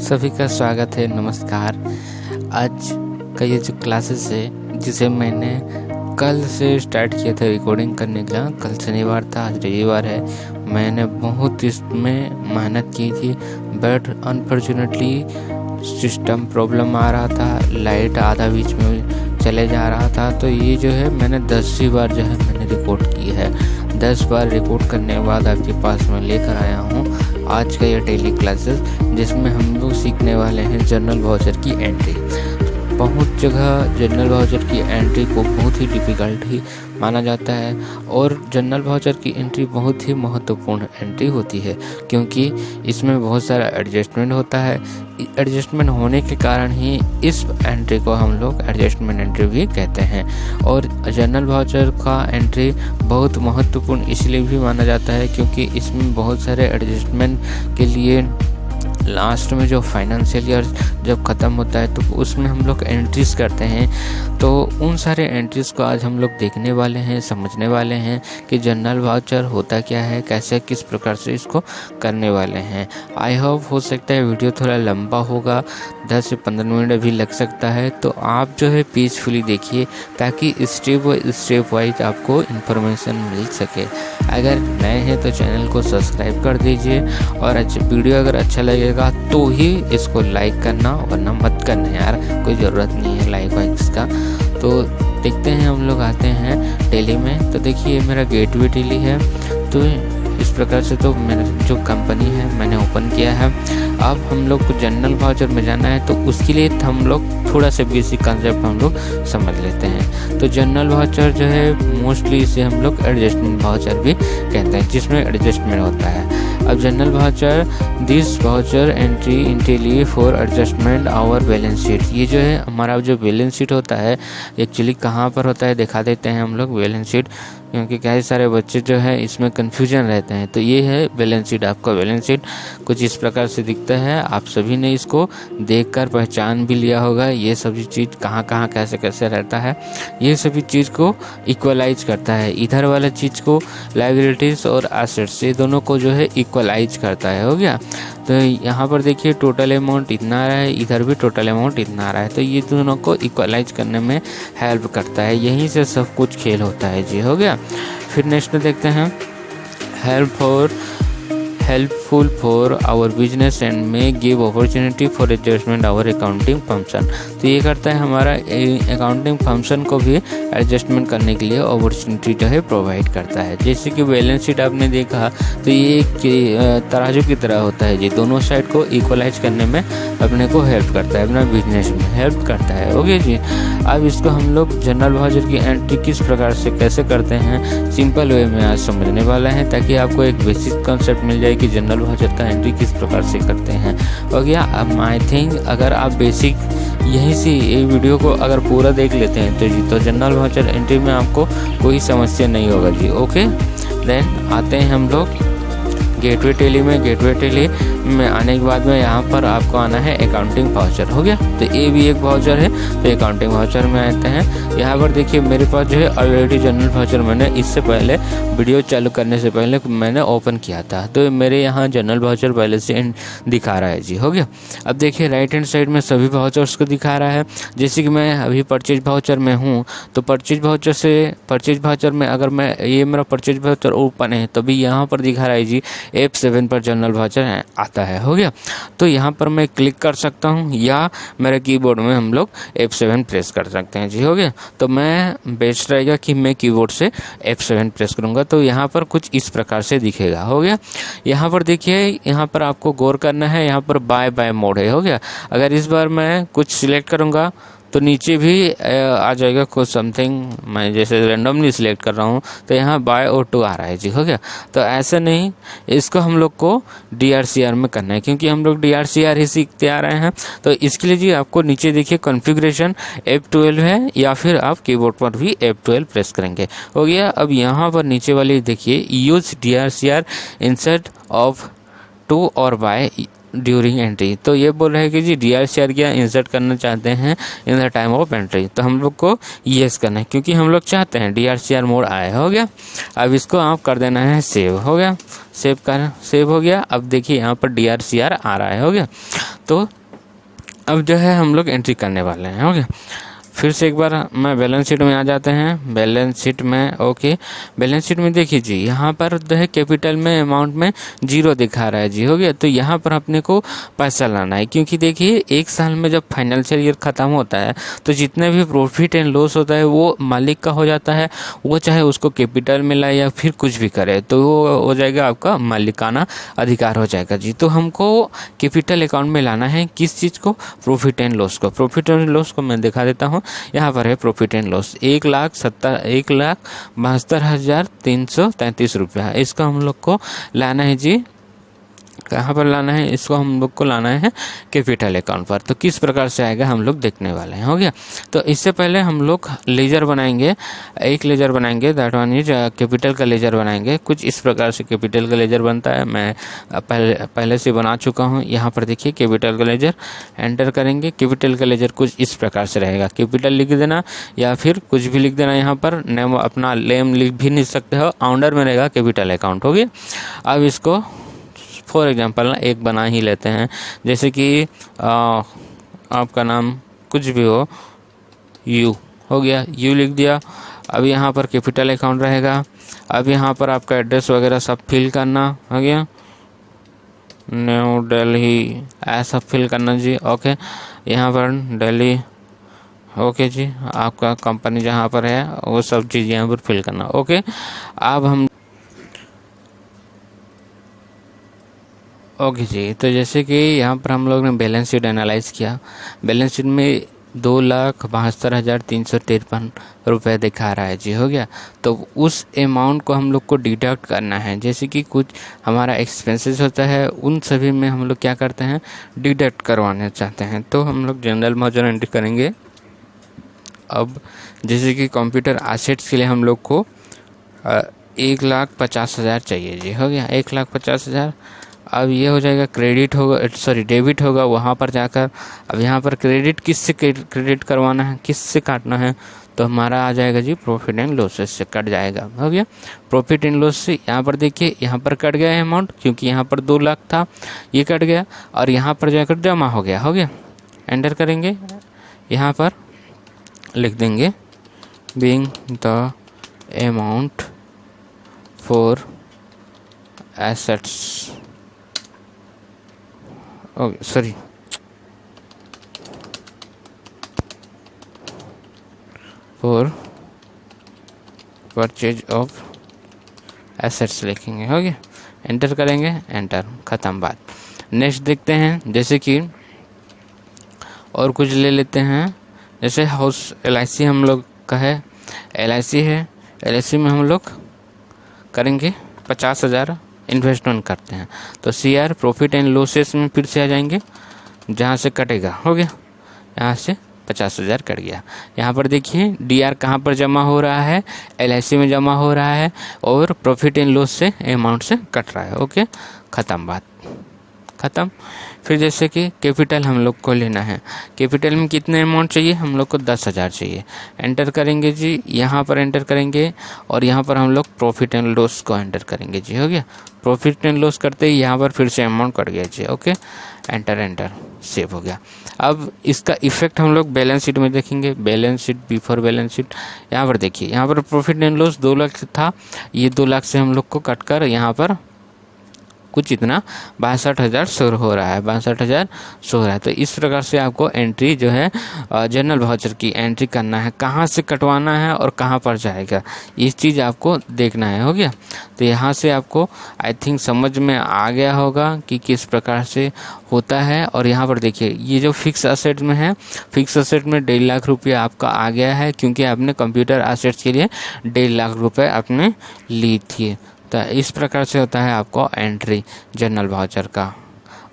सभी का स्वागत है। नमस्कार। आज का ये जो क्लासेस है जिसे मैंने कल से स्टार्ट किया था रिकॉर्डिंग करने का, कल शनिवार था, आज रविवार है। मैंने बहुत इसमें मेहनत की थी, बट अनफॉर्चुनेटली सिस्टम प्रॉब्लम आ रहा था, लाइट आधा बीच में चले जा रहा था। तो ये जो है मैंने 10वीं बार जो है मैंने रिकॉर्ड की है। 10 बार रिकॉर्ड करने के बाद आपके पास मैं लेकर आया हूँ आज का ये डेली क्लासेस, जिसमें हम लोग सीखने वाले हैं जनरल वाउचर की एंट्री। बहुत जगह जनरल वाउचर की एंट्री को बहुत ही डिफ़िकल्ट ही माना जाता है, और जनरल वाउचर की एंट्री बहुत ही महत्वपूर्ण एंट्री होती है, क्योंकि इसमें बहुत सारा एडजस्टमेंट होता है। एडजस्टमेंट होने के कारण ही इस एंट्री को हम लोग एडजस्टमेंट एंट्री भी कहते हैं। और जनरल वाउचर का एंट्री बहुत महत्वपूर्ण इसलिए भी माना जाता है क्योंकि इसमें बहुत सारे एडजस्टमेंट के लिए लास्ट में जो फाइनेंशियल ईयर जब ख़त्म होता है तो उसमें हम लोग एंट्रीज़ करते हैं। तो उन सारे एंट्रीज़ को आज हम लोग देखने वाले हैं, समझने वाले हैं कि जनरल वाउचर होता क्या है, कैसे किस प्रकार से इसको करने वाले हैं। आई होप हो सकता है वीडियो थोड़ा लंबा होगा, 10 से 15 मिनट भी लग सकता है। तो आप जो है पीसफुली देखिए ताकि स्टेप वाइज आपको इन्फॉर्मेशन मिल सके। अगर नए हैं तो चैनल को सब्सक्राइब कर दीजिए, और वीडियो अगर अच्छा लगेगा तो ही इसको लाइक करना, वरना मत करना यार, कोई ज़रूरत नहीं है लाइक वाइक्स का। तो देखते हैं हम लोग आते हैं टेली में। तो देखिए मेरा गेटवे टेली है, तो इस प्रकार से तो मेरा जो कंपनी है मैंने ओपन किया है। अब हम लोग को जनरल वाउचर में जाना है, तो उसके लिए हम लोग थोड़ा सा बेसिक कंसेप्ट हम लोग समझ लेते हैं। तो जनरल वाउचर जो है मोस्टली इसे हम लोग एडजस्टमेंट वाउचर भी कहते हैं, जिसमें एडजस्टमेंट होता है। अब general voucher, this voucher entry इंटेली for adjustment our balance sheet. ये जो है हमारा जो बैलेंस शीट होता है एक्चुअली कहाँ पर होता है दिखा देते हैं हम लोग बैलेंस शीट, क्योंकि कई सारे बच्चे जो है इसमें कन्फ्यूजन रहते हैं। तो ये है बैलेंस शीट। आपका बैलेंस शीट कुछ इस प्रकार से दिखता है। आप सभी ने इसको देखकर पहचान भी लिया होगा, ये सभी चीज़ कहाँ कहाँ कैसे कैसे रहता है। ये सभी चीज़ को इक्वलाइज करता है, इधर वाला चीज़ को लायबिलिटीज़ और एसेट्स, ये दोनों को जो है इक्वलाइज करता है। हो गया। तो यहाँ पर देखिए टोटल अमाउंट इतना आ रहा है, इधर भी टोटल अमाउंट इतना आ रहा है, तो ये दोनों को इक्वलाइज करने में हेल्प करता है। यहीं से सब कुछ खेल होता है जी। हो गया। फिर नेक्स्ट देखते हैं helpful for our business and may give opportunity for adjustment our accounting function। तो ये करता है हमारा अकाउंटिंग फंक्शन को भी एडजस्टमेंट करने के लिए अपॉर्चुनिटी जो है प्रोवाइड करता है। जैसे कि बैलेंस शीट आपने देखा, तो ये एक तराजू की तरह होता है जी, दोनों साइड को इक्वलाइज करने में अपने को हेल्प करता है, अपना बिजनेस में हेल्प करता है। ओके जी। अब इसको हम लोग जनरल वाउचर की एंट्री किस प्रकार से कैसे करते हैं सिंपल वे में आज समझने वाला है, ताकि आपको एक बेसिक कंसेप्ट मिल जाए कि जनरल वाउचर का एंट्री किस प्रकार से करते हैं। हो गया। अब आई थिंक अगर आप बेसिक यहीं से ये वीडियो को अगर पूरा देख लेते हैं तो जी, तो जनरल वाउचर एंट्री में आपको कोई समस्या नहीं होगा जी। ओके। देन आते हैं हम लोग गेटवे टेली में। गेटवे टेली में आने के बाद में यहाँ पर आपको आना है अकाउंटिंग वाउचर। हो गया। तो ये भी एक वाउचर है, तो अकाउंटिंग वाउचर में आते हैं। यहाँ पर देखिए मेरे पास जो है ऑलरेडी जनरल वाउचर मैंने इससे पहले वीडियो चालू करने से पहले मैंने ओपन किया था, तो मेरे यहाँ जनरल वाउचर पहले से दिखा रहा है जी। हो गया। अब देखिए राइट हैंड साइड में सभी वाउचर्स को दिखा रहा है। जैसे कि मैं अभी परचेज वाउचर में हूँ, तो परचेज वाउचर में अगर मैं ये मेरा परचेज वाउचर ओपन है, तभी यहाँ पर दिखा रहा है जी F7 पर जनरल वाउचर आता है। हो गया। तो यहाँ पर मैं क्लिक कर सकता हूँ, या मेरे कीबोर्ड में हम लोग F7 प्रेस कर सकते हैं जी। हो गया। तो मैं बेस्ट रहेगा कि मैं कीबोर्ड से F7 प्रेस करूँगा, तो यहाँ पर कुछ इस प्रकार से दिखेगा। हो गया। यहाँ पर देखिए, यहाँ पर आपको गौर करना है, यहाँ पर बाय मोड है। हो गया। अगर इस बार मैं कुछ सिलेक्ट करूँगा तो नीचे भी आ जाएगा कुछ समथिंग, मैं जैसे रेंडमली सिलेक्ट कर रहा हूँ तो यहाँ बाय और टू आ रहा है जी। हो गया। तो ऐसा नहीं, इसको हम लोग को DRCR में करना है, क्योंकि हम लोग DRCR ही सीखते आ रहे हैं। तो इसके लिए जी आपको नीचे देखिए कॉन्फ़िगरेशन F12 है, या फिर आप कीबोर्ड पर भी F12 प्रेस करेंगे। हो गया। अब यहाँ पर नीचे वाली देखिए use DRCR insert of to और बाय ड्यूरिंग एंट्री। तो ये बोल रहे हैं कि जी DRCR क्या इंसर्ट करना चाहते हैं in the time of entry, तो हम लोग को येस करना है क्योंकि हम लोग चाहते हैं DRCR मोड आए। हो गया, अब इसको आप कर देना है सेव। हो गया, सेव हो गया। अब देखिए यहाँ पर DRCR आ रहा है। हो गया, तो अब जो है हम लोग एंट्री करने वाले हैं। हो गया, फिर से एक बार मैं बैलेंस शीट में आ जाते हैं। बैलेंस शीट में ओके, बैलेंस शीट में देखिए जी यहाँ पर जो है कैपिटल में अमाउंट में 0 दिखा रहा है जी। हो गया, तो यहाँ पर अपने को पैसा लाना है क्योंकि देखिए एक साल में जब फाइनेंशियल ईयर ख़त्म होता है तो जितने भी प्रॉफिट एंड लॉस होता है वो मालिक का हो जाता है। वो चाहे उसको कैपिटल में लाए या फिर कुछ भी करे तो वो हो जाएगा आपका मालिकाना अधिकार हो जाएगा जी। तो हमको कैपिटल अकाउंट में लाना है किस चीज़ को, प्रॉफिट एंड लॉस को। प्रॉफिट एंड लॉस को मैं दिखा देता हूँ। यहाँ पर है प्रॉफिट एंड लॉस 1,72,333 रुपया। इसको हम लोग को लाना है जी, कहाँ पर लाना है इसको, हम लोग को लाना है कैपिटल अकाउंट पर। तो किस प्रकार से आएगा हम लोग देखने वाले हैं। हो गया, तो इससे पहले हम लोग लेजर बनाएंगे, एक लेजर बनाएंगे, दैट वन इज कैपिटल का लेजर बनाएंगे। कुछ इस प्रकार से कैपिटल का लेजर बनता है, मैं पहले से बना चुका हूँ। यहाँ पर देखिए कैपिटल का लेजर एंटर करेंगे। कैपिटल का लेजर कुछ इस प्रकार से रहेगा, कैपिटल लिख देना या फिर कुछ भी लिख देना। यहाँ पर नेम अपना नेम लिख भी नहीं सकते हो, आउंडर में रहेगा कैपिटल अकाउंट। हो गया, अब इसको फॉर एग्जांपल ना एक बना ही लेते हैं, जैसे कि आपका नाम कुछ भी हो, यू। हो गया, यू लिख दिया। अब यहाँ पर कैपिटल अकाउंट रहेगा। अब यहाँ पर आपका एड्रेस वगैरह सब फिल करना। हो गया, न्यू दिल्ली ऐसा फिल करना जी। ओके, यहाँ पर दिल्ली। ओके जी, आपका कंपनी जहाँ पर है वो सब चीज़ यहाँ पर फिल करना। ओके, अब हम ओके जी, तो जैसे कि यहाँ पर हम लोग ने बैलेंस शीट एनालाइज किया। बैलेंस शीट में 2,72,353 रुपये दिखा रहा है जी। हो गया, तो उस अमाउंट को हम लोग को डिडक्ट करना है। जैसे कि कुछ हमारा एक्सपेंसेस होता है उन सभी में हम लोग क्या करते हैं, डिडक्ट करवाना चाहते हैं। तो हम लोग जनरल मॉर्जर एंट्री करेंगे। अब जैसे कि कंप्यूटर एसेट्स के लिए हम लोग को 1,50,000 चाहिए जी। हो गया, 1,50,000। अब ये हो जाएगा क्रेडिट होगा, सॉरी डेबिट होगा वहाँ पर जाकर। अब यहाँ पर क्रेडिट किस से क्रेडिट करवाना है, किस से काटना है, तो हमारा आ जाएगा जी प्रॉफिट एंड लॉस से कट जाएगा। हो गया, प्रॉफिट एंड लॉस से यहाँ पर देखिए यहाँ पर कट गया है अमाउंट, क्योंकि यहाँ पर 2 लाख था, ये कट गया और यहाँ पर जाकर जमा हो गया। हो गया, एंटर करेंगे, यहाँ पर लिख देंगे being the amount for assets, okay sorry for purchase of assets लिखेंगे। हो गया, एंटर करेंगे, एंटर, ख़त्म बात। नेक्स्ट देखते हैं, जैसे कि और कुछ ले लेते हैं। जैसे हाउस LIC हम लोग का है, LIC है, LIC में हम लोग करेंगे 50,000 इन्वेस्टमेंट करते हैं। तो CR प्रॉफिट एंड लॉसेस में फिर से आ जाएंगे, जहाँ से कटेगा। हो गया, यहाँ से 50,000 कट गया। यहाँ पर देखिए DR कहाँ पर जमा हो रहा है, LIC में जमा हो रहा है और प्रॉफिट एंड लॉस से अमाउंट से कट रहा है। ओके, ख़त्म बात, ख़त्म। फिर जैसे कि कैपिटल हम लोग को लेना है, कैपिटल में कितने अमाउंट चाहिए, हम लोग को 10,000 चाहिए। एंटर करेंगे जी, यहाँ पर एंटर करेंगे और यहाँ पर हम लोग प्रॉफिट एंड लॉस को एंटर करेंगे जी। हो गया, प्रॉफिट एंड लॉस करते ही यहाँ पर फिर से अमाउंट कट गया जी। ओके, एंटर, एंटर, सेव हो गया। अब इसका इफेक्ट हम लोग बैलेंस शीट में देखेंगे, balance sheet, before balance sheet. यहाँ पर देखिए, यहाँ पर प्रॉफिट एंड लॉस 2 लाख था, ये 2 लाख से हम लोग को कट कर यहाँ पर कुछ इतना 62,000 शो हो रहा है, 62,000 शो हो रहा है। तो इस प्रकार से आपको एंट्री जो है जनरल वाउचर की एंट्री करना है, कहाँ से कटवाना है और कहाँ पर जाएगा, इस चीज़ आपको देखना है। हो गया, तो यहाँ से आपको आई थिंक समझ में आ गया होगा कि किस प्रकार से होता है। और यहाँ पर देखिए ये जो फिक्स असेट में है, फिक्स असेट में 1.5 लाख रुपये आपका आ गया है, क्योंकि आपने कंप्यूटर असेट्स के लिए 1.5 लाख रुपये आपने ली थी। तो इस प्रकार से होता है आपको एंट्री जनरल वाउचर का,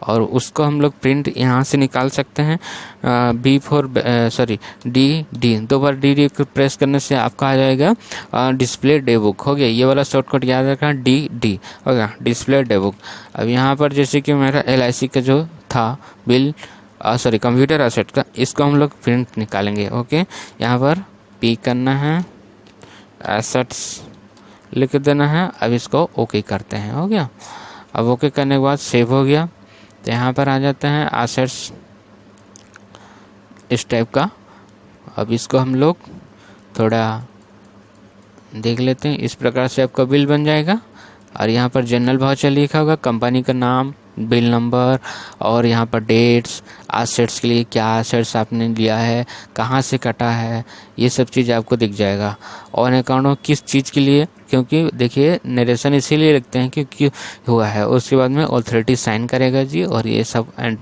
और उसको हम लोग प्रिंट यहाँ से निकाल सकते हैं। डी 2 बार डी प्रेस करने से आपका आ जाएगा डिस्प्ले डे बुक। हो गया, ये वाला शॉर्टकट याद रखना, डी हो गया, डिस्प्ले डे बुक। अब यहाँ पर जैसे कि मेरा LIC का जो था बिल कंप्यूटर एसेट का, इसको हम लोग प्रिंट निकालेंगे। ओके, यहाँ पर पी करना है, एसेट्स लिख देना है। अब इसको ओके करते हैं, हो गया। अब ओके करने के बाद सेव हो गया। तो यहाँ पर आ जाते हैं एसेट्स इस टाइप का। अब इसको हम लोग थोड़ा देख लेते हैं। इस प्रकार से आपका बिल बन जाएगा और यहाँ पर जनरल वाउचर लिखा होगा, कंपनी का नाम, बिल नंबर और यहाँ पर डेट्स, एसेट्स के लिए क्या एसेट्स आपने लिया है, कहाँ से कटा है, ये सब चीज़ आपको दिख जाएगा। ऑन अकाउंट किस चीज़ के लिए, क्योंकि देखिए नरेशन इसीलिए लिखते हैं क्योंकि हुआ है। उसके बाद में ऑथोरिटी साइन करेगा जी और ये सब